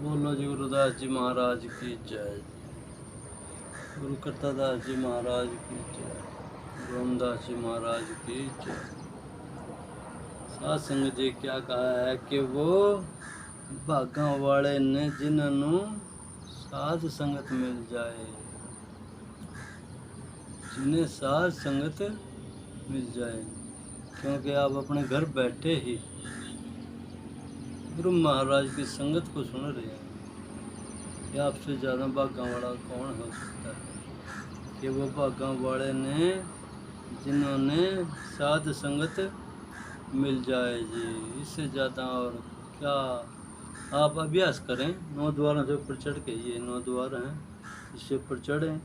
बोलो जी गुरुदास जी महाराज की जय। गुरु करतादास जी महाराज की जय। रामदास जी महाराज की जय। साध संगत जी क्या कहा है कि वो भागा वाले ने जिन्होंने साध संगत मिल जाए, जिन्हें साध संगत मिल जाए। क्योंकि आप अपने घर बैठे ही गुरु महाराज की संगत को सुन रहे हैं कि आपसे ज़्यादा भागा वाला कौन हो सकता है। कि वो भागा वाले ने जिन्होंने साध संगत मिल जाए जी। इससे ज़्यादा और क्या। आप अभ्यास करें 9 द्वारों से ऊपर चढ़ के। ये 9 द्वार हैं, इससे ऊपर चढ़ें।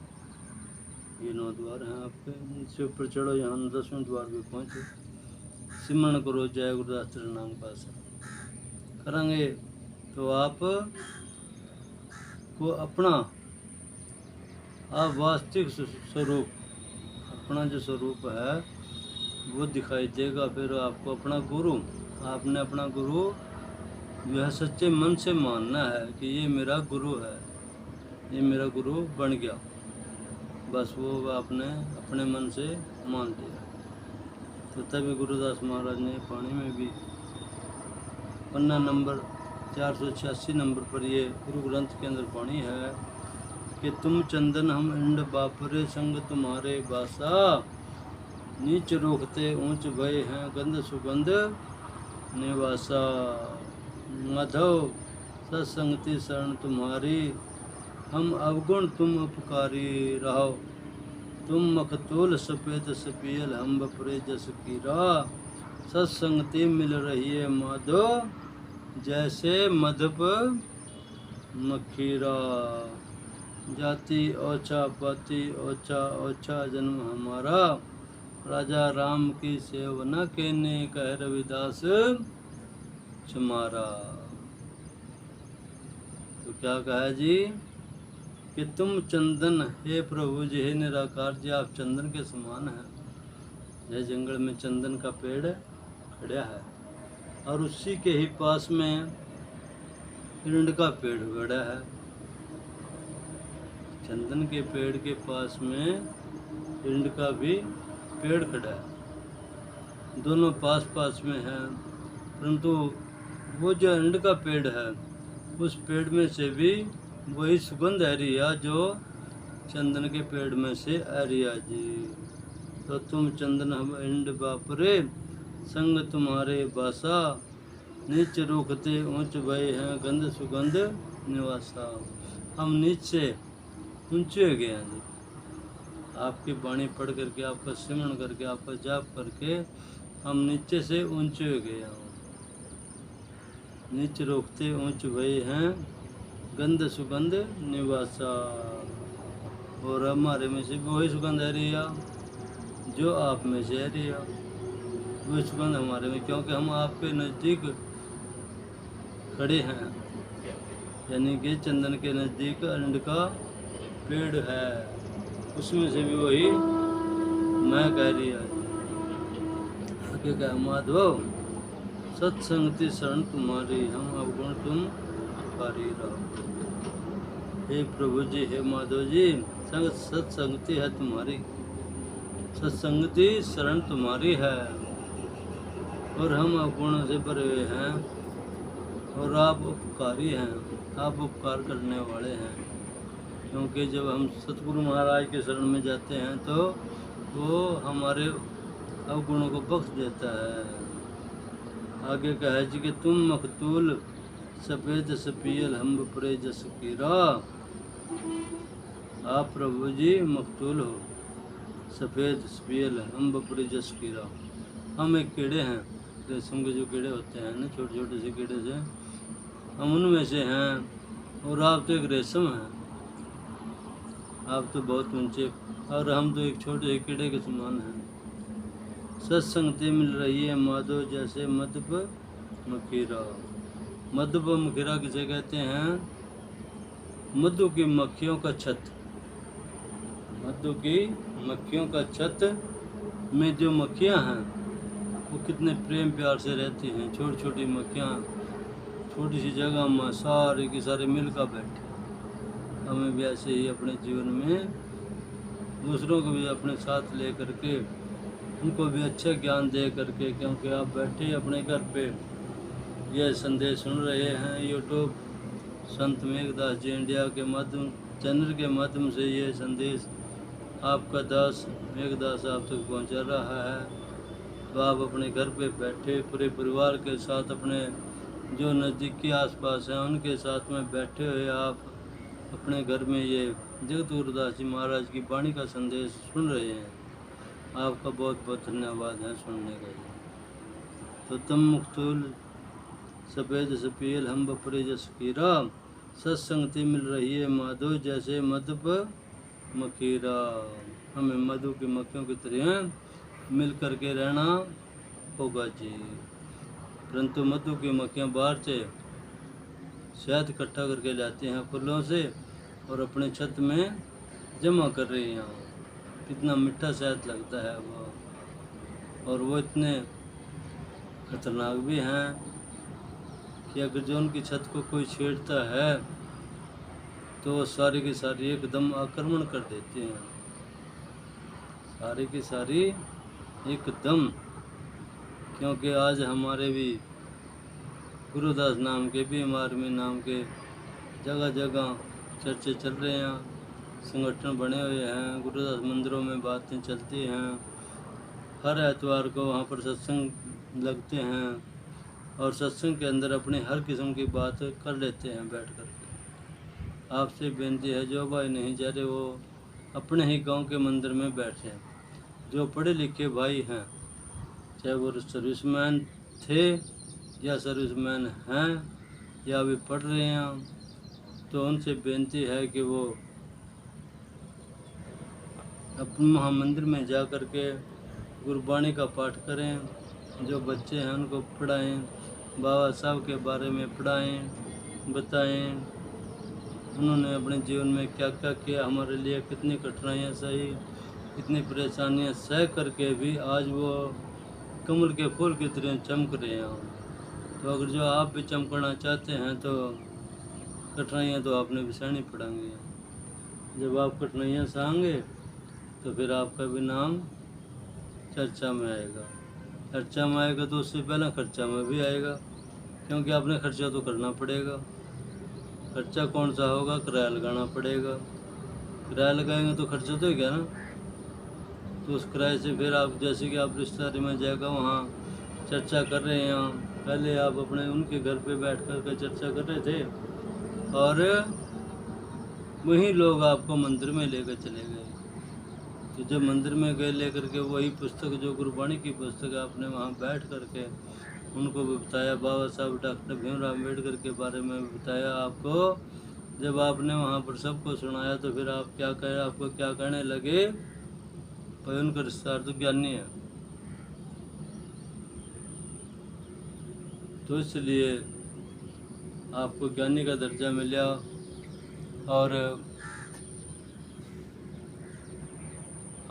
ये 9 द्वार हैं आपके, इससे ऊपर चढ़ो, यहाँ 10वें द्वार पे पहुँचो। सिमरण करो जय गुरुदास तेरे नाम का आसन करेंगे तो आप को अपना आप वास्तविक स्वरूप, अपना जो स्वरूप है वो दिखाई देगा। फिर आपको अपना गुरु, आपने अपना गुरु जो है सच्चे मन से मानना है कि ये मेरा गुरु है, ये मेरा गुरु बन गया। बस वो आपने अपने मन से मान लिया। तो तभी गुरुदास महाराज ने पानी में भी पन्ना नंबर 486 नंबर पर ये गुरु ग्रंथ के अंदर पानी है कि तुम चंदन हम इंड बापरे संग तुम्हारे बासा, नीच रोकते ऊंच भय हैं गंध सुगंध निवासा। माधव सत्संगति शरण तुम्हारी, हम अवगुण तुम उपकारी रहो। तुम मखतूल सफेद सपियल हम बपरे जस कीरा, सत्संगति मिल रही है माधव जैसे मधुप मखीरा। जाति ओछा पाति ओछा ओछा जन्म हमारा, राजा राम की सेवना के ने कह रविदास तुम्हारा। तो क्या कहा जी कि तुम चंदन, हे प्रभु जी, हे निराकार जी, आप चंदन के समान हैं। यह जंगल में चंदन का पेड़ खड़ा है और उसी के ही पास में रिंड का पेड़ खड़ा है। चंदन के पेड़ के पास में रिंड का भी पेड़ खड़ा है। दोनों पास पास में हैं, परंतु वो जो रिंड का पेड़ है उस पेड़ में से भी वही सुगंध आ रही है जो चंदन के पेड़ में से आ रही है जी। तो तुम चंदन हम इंड बापरे संग तुम्हारे बासा, नीच रोकते ऊंच भय हैं गंध सुगंध निवासा। हम नीचे ऊंचे हो गए हैं जी। आपकी वाणी पढ़ करके, आपका सिमरण करके, आपका जाप करके हम नीचे से ऊंचे हो गए हैं। नीच रोकते ऊंच भय हैं गंध सुगंध निवासा। और हमारे में से वही सुगंध आ रही है जो आप में से आ रही है। वही सुगंध हमारे में, क्योंकि हम आपके नज़दीक खड़े हैं। यानी कि चंदन के नज़दीक अरंड का पेड़ है, उसमें से भी वही मैं कह रही है। आगे क्या, माधव सत्संगति शरण तुम्हारी, हम अवगुण तुम उपकारी रहो। हे प्रभु जी, हे माधव जी, सत्संगति है तुम्हारी, सत्संगति शरण तुम्हारी है और हम अवगुणों से भरे हुए हैं और आप उपकारी हैं, आप उपकार करने वाले हैं। क्योंकि जब हम सतगुरु महाराज के शरण में जाते हैं तो वो हमारे अवगुणों को बख्श देता है। आगे कहा जी कि तुम मखतूल सफ़ेद सपियल हम बपरे जस कीरा। आप प्रभु जी मखतूल हो, सफ़ेद सपियल हम बपरे जस कीरा। हम एक कीड़े हैं, रेशम के जो कीड़े होते हैं ना, छोटे छोटे से कीड़े से, हम उनमें से हैं। और आप तो एक रेशम हैं, आप तो बहुत ऊंचे, और हम तो एक छोटे से कीड़े के समान हैं। सत्संगति मिल रही है माधव जैसे मधुप मखीरा। मधुप मखीरा किसे कहते हैं? मधु की मक्खियों का छत। मधु की मक्खियों का छत में जो मक्खियाँ हैं वो कितने प्रेम प्यार से रहती हैं। छोटी छोटी मक्खियाँ छोटी सी जगह में सारे के सारे मिल कर बैठे। हमें भी ऐसे ही अपने जीवन में दूसरों को भी अपने साथ ले करके उनको भी अच्छा ज्ञान दे करके, क्योंकि आप बैठे अपने घर पे यह संदेश सुन रहे हैं यूट्यूब संत मेघदास जी इंडिया के माध्यम चैनल के माध्यम से ये संदेश आपका दास मेघदास आप तक पहुंचा रहा है। तो आप अपने घर पे बैठे पूरे परिवार के साथ अपने जो नज़दीकी आसपास हैं उनके साथ में बैठे हुए आप अपने घर में ये जगत गुरुदास जी महाराज की वाणी का संदेश सुन रहे हैं। आपका बहुत बहुत धन्यवाद है सुनने का। तो तम मुक्तुल सफ़ेद सपील हम बपरे जस कीरा, सत्संगति मिल रही है माधो जैसे मधु पर मकीरा। हमें मधु की मक्खियों की तरह मिल करके रहना होगा जी। परंतु मधु की मक्खियाँ बाहर से शहद इकट्ठा करके लाते हैं फूलों से और अपने छत में जमा कर रही हैं। कितना मीठा शहद लगता है वो, और वो इतने खतरनाक भी हैं कि अगर जो उनकी छत को कोई छेड़ता है तो वो सारी की सारी एकदम आक्रमण कर देते हैं, सारी की सारी एकदम। क्योंकि आज हमारे भी गुरुदास नाम के भी आर्मी नाम के जगह जगह चर्चे चल रहे हैं, संगठन बने हुए हैं, गुरुदास मंदिरों में बातें चलती हैं, हर एतवार को वहाँ पर सत्संग लगते हैं और सत्संग के अंदर अपनी हर किस्म की बात कर लेते हैं बैठ कर के। आपसे बेनती है जो भाई नहीं जा रहे वो अपने ही गांव के मंदिर में बैठे। जो पढ़े लिखे भाई हैं, चाहे वो सर्विसमैन थे या सर्विसमैन हैं या अभी पढ़ रहे हैं, तो उनसे बेनती है कि वो अपने महामंदिर में जा कर के गुरबाणी का पाठ करें। जो बच्चे हैं उनको पढ़ाएं, बाबा साहब के बारे में पढ़ाएं, बताएं उन्होंने अपने जीवन में क्या क्या किया, हमारे लिए कितनी कठिनाइयाँ सही, कितनी परेशानियाँ सह करके भी आज वो कमल के फूल की तरह चमक रहे हैं। तो अगर जो आप भी चमकना चाहते हैं तो कठिनाइयाँ तो आपने भी सहनी पड़ेंगी। जब आप कठिनाइयाँ सहेंगे तो फिर आपका भी नाम चर्चा में आएगा। चर्चा में आएगा तो उससे पहले खर्चा में भी आएगा, क्योंकि आपने खर्चा तो करना पड़ेगा। खर्चा कौन सा होगा? किराया लगाना पड़ेगा। किराया लगाएंगे तो खर्चा तो ही गया ना। तो उस किराए से फिर आप जैसे कि आप रिश्तेदारी में जाएगा वहाँ चर्चा कर रहे हैं, पहले आप अपने उनके घर पे बैठ कर के चर्चा कर रहे थे और वही लोग आपको मंदिर में लेकर चले गए। तो जब मंदिर में गए लेकर के वही पुस्तक जो गुरबाणी की पुस्तक आपने वहाँ बैठ कर के उनको भी बताया, बाबा साहब डॉक्टर भीमराव अम्बेडकर के बारे में बताया आपको। जब आपने वहाँ पर सबको सुनाया तो फिर आप क्या कहे, आपको क्या कहने लगे? भाई उनका रिश्तेदार तो ज्ञानी है। तो इसलिए आपको ज्ञानी का दर्जा मिला और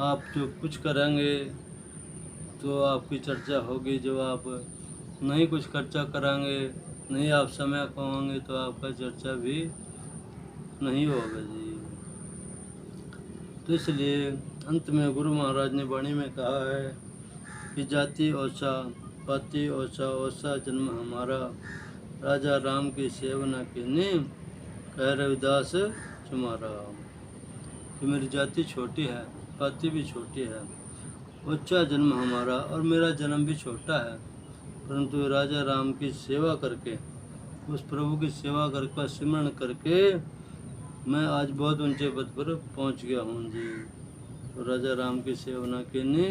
आप जो कुछ करेंगे तो आपकी चर्चा होगी। जो आप नहीं कुछ खर्चा कराएंगे, नहीं आप समय पाएंगे तो आपका चर्चा भी नहीं होगा जी। तो इसलिए अंत में गुरु महाराज ने वाणी में कहा है कि जाति ओछा पाति ओछा ओछा जन्म हमारा, राजा राम की सेवना कीनी कह रविदास तुम्हारा। कि मेरी जाति छोटी है, पाति भी छोटी है, ओछा जन्म हमारा और मेरा जन्म भी छोटा है, परंतु राजा राम की सेवा करके, उस प्रभु की सेवा करके, सिमरण करके मैं आज बहुत ऊंचे पद पर पहुंच गया हूँ जी। तो राजा राम की सेवना कीनी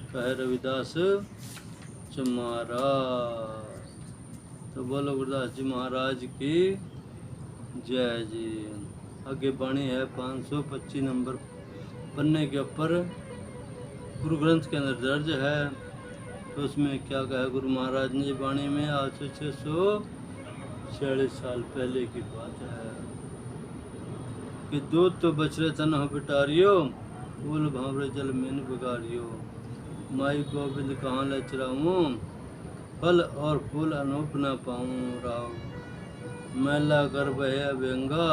कहे रविदास तुम्हारा। तो बोलो गुरुदास जी महाराज की जय जी। आगे वाणी है 525 नंबर पन्ने के ऊपर गुरु ग्रंथ के अंदर दर्ज है। तो उसमें क्या कहा गुरु महाराज ने वाणी में? आज से 646 साल पहले की बात है कि दूध तो बछड़े तन हो बिटारियो, फूल भावरे जल में बिगाड़ियो, माई गोविंद कहाँ लचराऊँ, फल और फूल अनूप न पाऊँ राव। मैला कर बहे अभ्यंगा,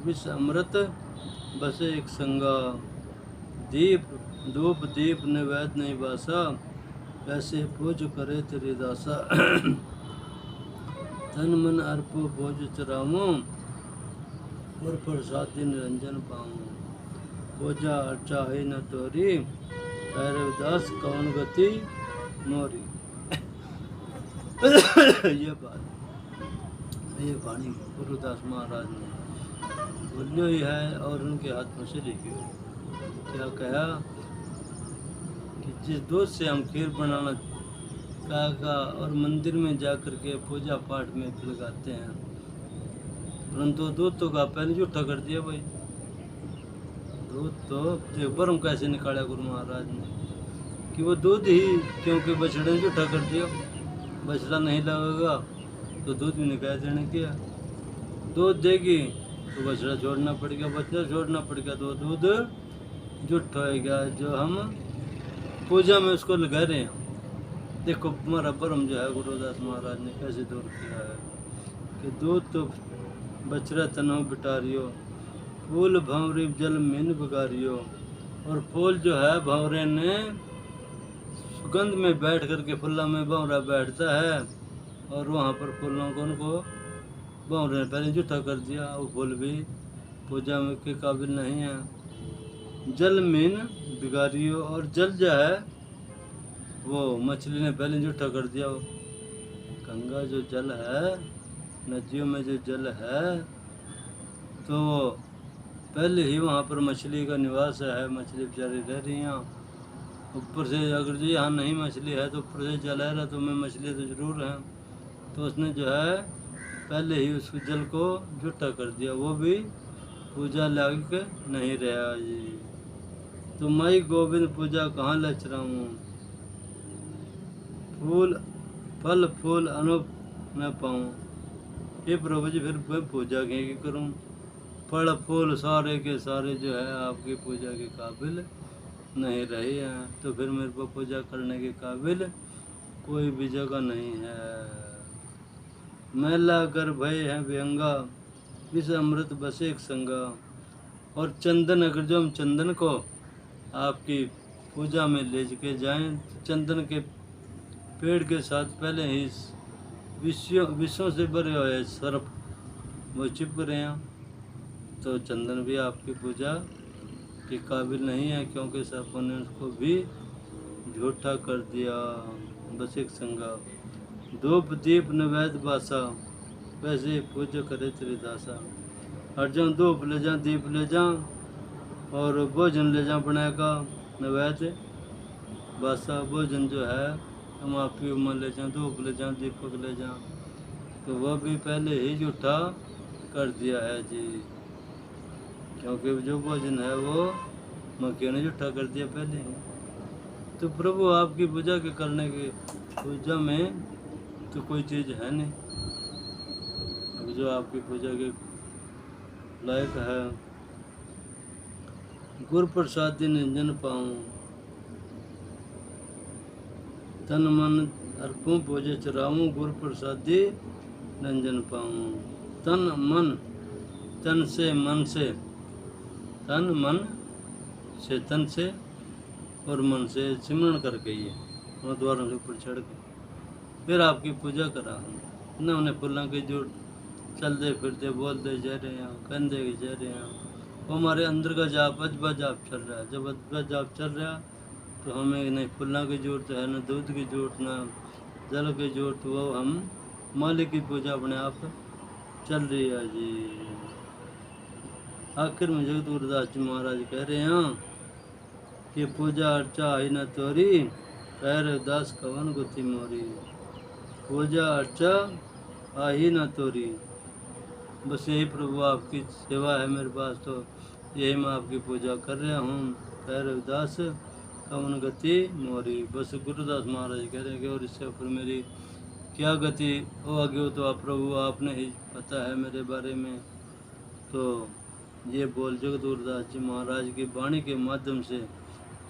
विष अमृत बसे एक संगा। दीप धूप दीप निवेद नहीं बासा, ऐसे पूज करे तेरी दासा। तन मन अर्पो भोज चराऊं, और प्रसादी निरंजन पाऊं। पूजा अर्चा है न तोरी, भैरवदास कौन गति मोरी। ये बात, ये वाणी गुरुदास महाराज ने बोली हुई है और उनके हाथ में से लिखी हुई। क्या कहा कि जिस दूध से हम खीर बनाना का और मंदिर में जाकर के पूजा पाठ में लगाते हैं, परंतु दूध तो का पहले झूठा कर दिया भाई। दूध तो भरम कैसे निकाला गुरु महाराज ने कि वो दूध ही, क्योंकि बछड़े ने झूठा कर दिया, बछड़ा नहीं लगेगा तो दूध भी निकाल देने किया। दूध देगी तो बछड़ा छोड़ना पड़ेगा, बछड़ा छोड़ना पड़ेगा तो दूध झूठ होएगा जो हम पूजा में उसको लगा रहे हैं। देखो हमारा भरम जो है गुरुदास महाराज ने कैसे दूर किया है कि दूध तो बछड़ा तनो बिटारियो, फूल भंवरी जल मीन बगारियो। और फूल जो है भंवरे ने सुगंध में बैठ करके फुल्ला में भंवरा बैठता है और वहाँ पर फूलों को उनको भंवरे ने पहले जूठा कर दिया। वो फूल भी पूजा में के काबिल नहीं है। जल मीन बिगारियो, और जल जो है वो मछली ने पहले जूठा कर दिया। गंगा जो जल है, नदियों में जो जल है, तो पहले ही वहाँ पर मछली का निवास है, मछली बेचारी रह रही हैं। ऊपर से अगर जो यहाँ नहीं मछली है तो ऊपर से जल है तो में मछली तो ज़रूर है, तो उसने जो है पहले ही उस जल को झूठा कर दिया, वो भी पूजा लायक नहीं रहा जी। तो मई गोविंद पूजा कहाँ लच रहा हूँ, फूल फल फूल अनूप न पाऊँ। ये प्रभु जी फिर मैं पूजा की करूँ, फल फूल सारे के सारे जो है आपकी पूजा के काबिल नहीं रही हैं, तो फिर मेरे को पूजा करने के काबिल कोई भी जगह नहीं है। मैला कर भय है व्यंगा, विष अमृत बसे एक संगा। और चंदन, अगर जो हम चंदन को आपकी पूजा में ले के जाएं तो चंदन के पेड़ के साथ पहले ही विषयों से भरे हुए सर्प वो चिपक रहे हैं, तो चंदन भी आपकी पूजा के काबिल नहीं है, क्योंकि सर्पों ने उसको भी झूठा कर दिया। बस एक संगा। धूप दीप नैवेद्य बासा, वैसे पूजा करे तेरी दासा। और जब धूप ले जा, दीप ले जा और भोजन ले जा बना का नैवेद्य बासा। भोजन जो है हम आपकी उम्र ले जाएँ, धूप ले जाएँ, दीपक ले जाएँ, तो वह भी पहले ही झूठा कर दिया है जी, क्योंकि जो भोजन है वो मक्खियों ने झूठा कर दिया पहले ही। तो प्रभु आपकी पूजा के करने की पूजा में तो कोई चीज़ है नहीं, अब जो आपकी पूजा के लायक है। गुरु प्रसादी निरंजन पाऊँ, तन मन अर्पूं पूजे चराऊं। गुरु प्रसादी निरंजन पाऊँ। तन मन, तन से मन से, तन मन से तन से और मन से सिमरन करके ये और द्वारों से ऊपर चढ़ के फिर आपकी पूजा करा हूँ। न उन्हें फुल्ला के जोड़ चलते फिरते बोलते जा रहे हैं, कहते जा रहे हैं, वो हमारे अंदर का जाप अजबा जाप चल रहा है। जब अजबा जाप चल रहा तो हमें नहीं फुल्ला की जरूरत है, न दूध की जरूरत, न जल की जरूरत, वो हम मालिक की पूजा अपने आप चल रही है जी। आखिर में जगत गुरुदास जी महाराज कह रहे हैं कि पूजा अर्चा आई न तोरी, पैर दास कवन गुति मोरी। पूजा अर्चा आई न तोरी, बस यही प्रभु आपकी सेवा है मेरे पास, तो यही मैं आपकी पूजा कर रहा हूँ। पैर दास कवन गति मोरी। बस गुरुदास महाराज कह रहे हैं कि और इससे ऊपर मेरी क्या गति हो आगे हो तो आप प्रभु आपने ही पता है मेरे बारे में। तो ये बोल जगत गुरुदास जी महाराज की वाणी के माध्यम से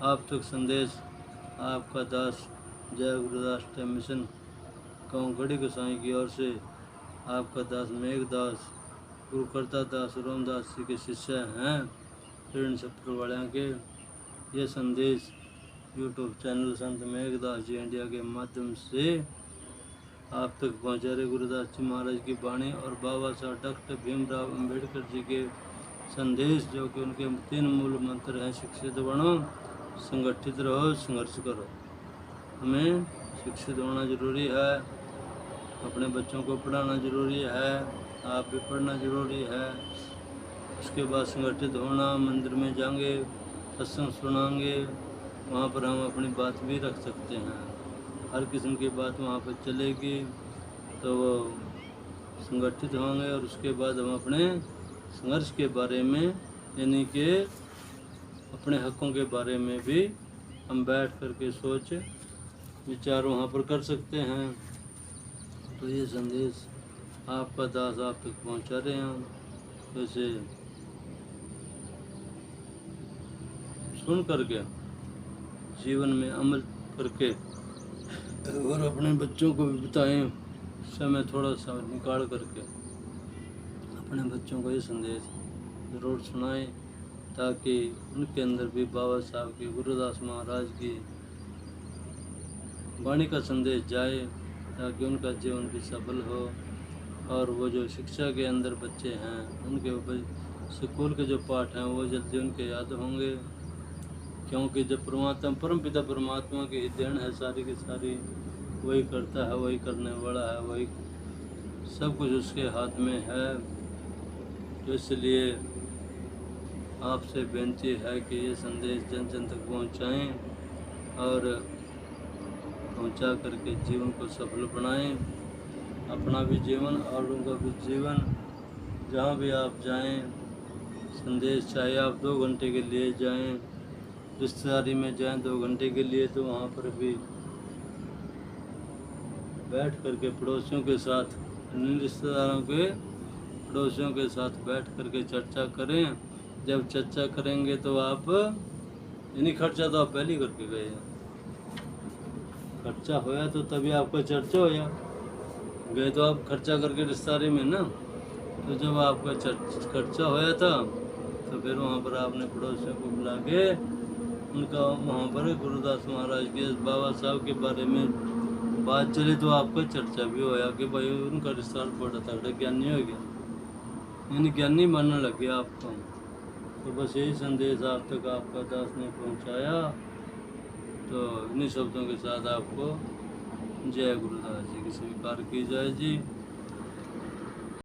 आप तक संदेश आपका दास जय गुरुदास मिशन कांगड़ी गोसाई की ओर से आपका दास मेघदास गुरु करता दास रामदास जी के शिष्य हैं ऋण छप्पर वाले के। ये संदेश यूट्यूब चैनल संत मेघदास जी इंडिया के माध्यम से आप तक पहुँचा रहे। गुरुदास जी महाराज की वाणी और बाबा साहब डॉक्टर भीमराव अम्बेडकर जी के संदेश, जो कि उनके 3 मूल मंत्र हैं, शिक्षित बनो, संगठित रहो, संघर्ष करो। हमें शिक्षित होना जरूरी है, अपने बच्चों को पढ़ाना जरूरी है, आप भी पढ़ना जरूरी है। उसके बाद संगठित होना, मंदिर में जाएंगे, सत्संग सुनाएंगे, वहाँ पर हम अपनी बात भी रख सकते हैं। हर किस्म की बात वहाँ पर चलेगी, तो वो संगठित होंगे। और उसके बाद हम अपने संघर्ष के बारे में, यानी कि अपने हकों के बारे में भी हम बैठ करके सोच विचार वहाँ पर कर सकते हैं। तो ये संदेश आपका दास आप तक पहुँचा रहे हैं। वैसे सुन करके जीवन में अमल करके और अपने बच्चों को भी बताएं, समय थोड़ा सा निकाल करके अपने बच्चों को ये संदेश ज़रूर सुनाएं, ताकि उनके अंदर भी बाबा साहब की, गुरुदास महाराज की वाणी का संदेश जाए, ताकि उनका जीवन भी सफल हो। और वो जो शिक्षा के अंदर बच्चे हैं, उनके स्कूल के जो पाठ हैं वो जल्दी उनके याद होंगे, क्योंकि जब परम पिता परमात्मा की देन है सारी की सारी, वही करता है, वही करने वाला है, वही सब कुछ उसके हाथ में है। तो इसलिए आपसे बेनती है कि ये संदेश जन जन तक पहुँचाएँ और पहुँचा करके जीवन को सफल बनाएं, अपना भी जीवन और उनका भी जीवन। जहाँ भी आप जाएं, संदेश चाहे आप 2 घंटे के लिए जाएं, रिश्तेदारी में जाएं 2 घंटे के लिए, तो वहाँ पर भी बैठ करके पड़ोसियों के साथ, रिश्तेदारों के पड़ोसियों के साथ बैठ करके चर्चा करें। जब चर्चा करेंगे तो आप, यानी खर्चा तो आप पहले करके गए हैं, खर्चा होया तो तभी आपका चर्चा होया, गए तो आप खर्चा करके रिश्तेदारी में ना। तो जब आपका खर्चा होया था तो फिर वहाँ पर आपने पड़ोसियों को बुला के उनका वहाँ पर गुरुदास महाराज के, बाबा साहब के बारे में बात चली, तो आपका चर्चा भी होया कि भाई उनका रिश्तेदार बड़ा तगड़ा ज्ञानी हो गया, यानी ज्ञानी मानने लग गया आपको। तो बस यही संदेश आप तक आपका दास ने पहुँचाया। तो इन्हीं शब्दों के साथ आपको जय गुरुदास जी की स्वीकार की जाए जी।